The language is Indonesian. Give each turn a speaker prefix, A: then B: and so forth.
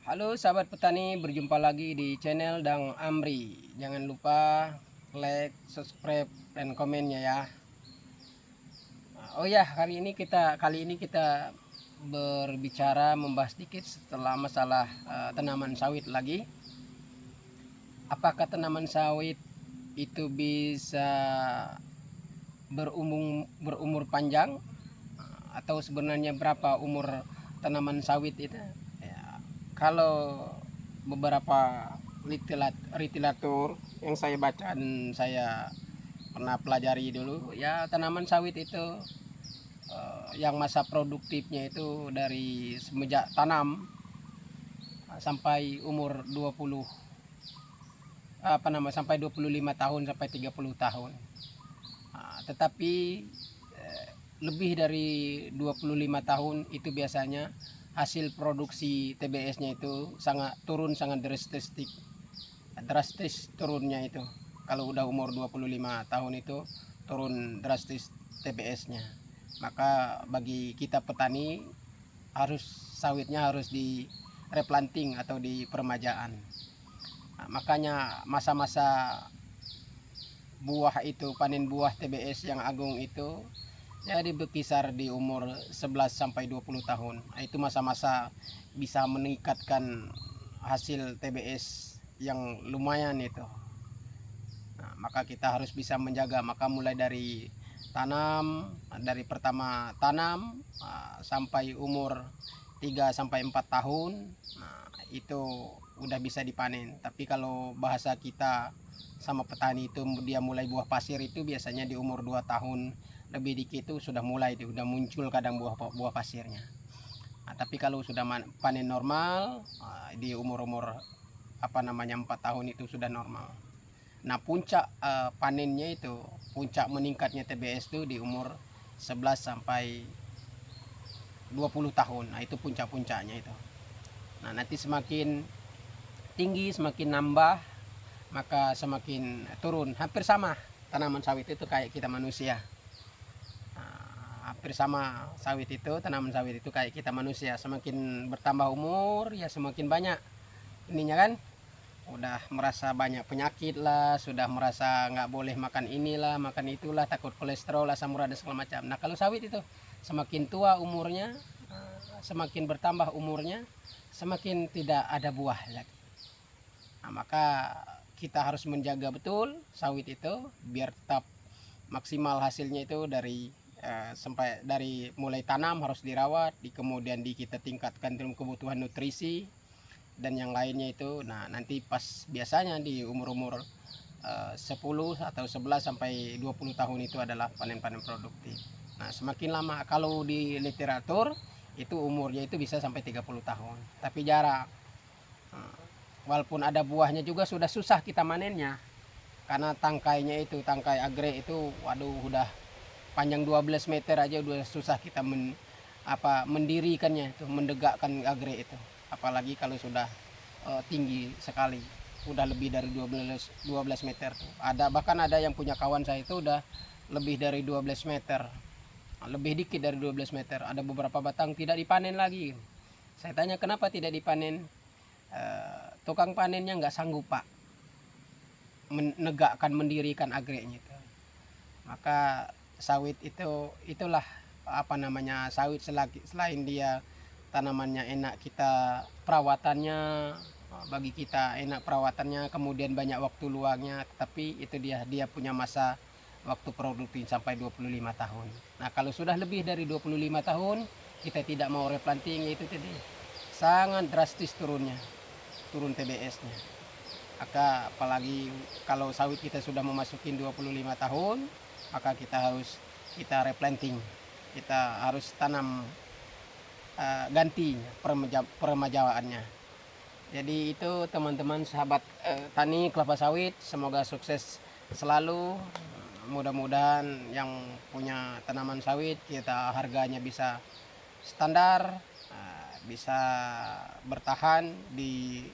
A: Halo sahabat petani, berjumpa lagi di channel Dang Amri. Jangan lupa like, subscribe, dan komennya ya. Oh ya, kali ini kita berbicara membahas sedikit setelah masalah tanaman sawit lagi. Apakah tanaman sawit itu bisa berumur panjang, atau sebenarnya berapa umur tanaman sawit itu? Ya, kalau beberapa literatur yang saya baca dan saya pernah pelajari dulu, ya tanaman sawit itu yang masa produktifnya itu dari semenjak tanam sampai umur 20 sampai 25 tahun sampai 30 tahun. Tetapi lebih dari 25 tahun itu biasanya hasil produksi TBS-nya itu sangat drastis turunnya itu. Kalau udah umur 25 tahun itu turun drastis TBS-nya. Maka bagi kita petani sawitnya harus di replanting atau di permajaan. Makanya masa-masa buah itu, panen buah TBS yang agung itu jadi berkisar di umur 11 sampai 20 tahun. Itu masa-masa bisa meningkatkan hasil TBS yang lumayan itu. Maka kita harus bisa menjaga. Maka mulai dari pertama tanam sampai umur 3 sampai 4 tahun, itu udah bisa dipanen. Tapi kalau bahasa kita sama petani itu, dia mulai buah pasir itu biasanya di umur 2 tahun lebih dikit itu sudah muncul kadang buah pasirnya. Tapi kalau sudah panen normal di umur 4 tahun itu sudah normal. Nah, puncak panennya itu, puncak meningkatnya TBS itu di umur 11 sampai 20 tahun. Nah, itu puncak-puncaknya itu. Nah, nanti semakin tinggi, semakin nambah, maka semakin turun. Hampir sama tanaman sawit itu kayak kita manusia. Hampir sama tanaman sawit itu kayak kita manusia. Semakin bertambah umur, ya semakin banyak ininya kan. Udah merasa banyak penyakit lah, sudah merasa nggak boleh makan inilah, makan itulah, takut kolesterol, asam urat dan segala macam. Nah, kalau sawit itu semakin tua umurnya, semakin bertambah umurnya, semakin tidak ada buah lagi. Nah, maka kita harus menjaga betul sawit itu biar tetap maksimal hasilnya itu dari mulai tanam harus dirawat, kemudian kita tingkatkan dalam kebutuhan nutrisi dan yang lainnya itu. Nah, nanti pas biasanya di umur-umur 10 atau 11 sampai 20 tahun itu adalah panen-panen produktif. Nah, semakin lama kalau di literatur itu umurnya itu bisa sampai 30 tahun, tapi jarang. Walaupun ada buahnya juga sudah susah kita manennya karena tangkai agrek itu, waduh, udah panjang 12 meter aja udah susah kita mendirikannya itu, mendegakkan agrek itu. Apalagi kalau sudah tinggi sekali, udah lebih dari 12 meter tuh. Bahkan ada yang punya kawan saya itu udah lebih dari 12 meter. Lebih dikit dari 12 meter. Ada beberapa batang tidak dipanen lagi. Saya tanya kenapa tidak dipanen? Tukang panennya nggak sanggup, Pak, mendirikan agreknya itu. Maka sawit itulah sawit, selain dia tanamannya enak, kita perawatannya, bagi kita enak perawatannya, kemudian banyak waktu luangnya, tetapi itu dia punya masa waktu produktif sampai 25 tahun. Nah, kalau sudah lebih dari 25 tahun kita tidak mau replanting, itu tadi sangat drastis turun TBS-nya. Maka apalagi kalau sawit kita sudah memasuki 25 tahun, maka kita replanting, kita harus tanam ganti peremajaannya. Jadi itu teman-teman sahabat tani kelapa sawit, semoga sukses selalu. Mudah-mudahan yang punya tanaman sawit kita harganya bisa standar, bisa bertahan di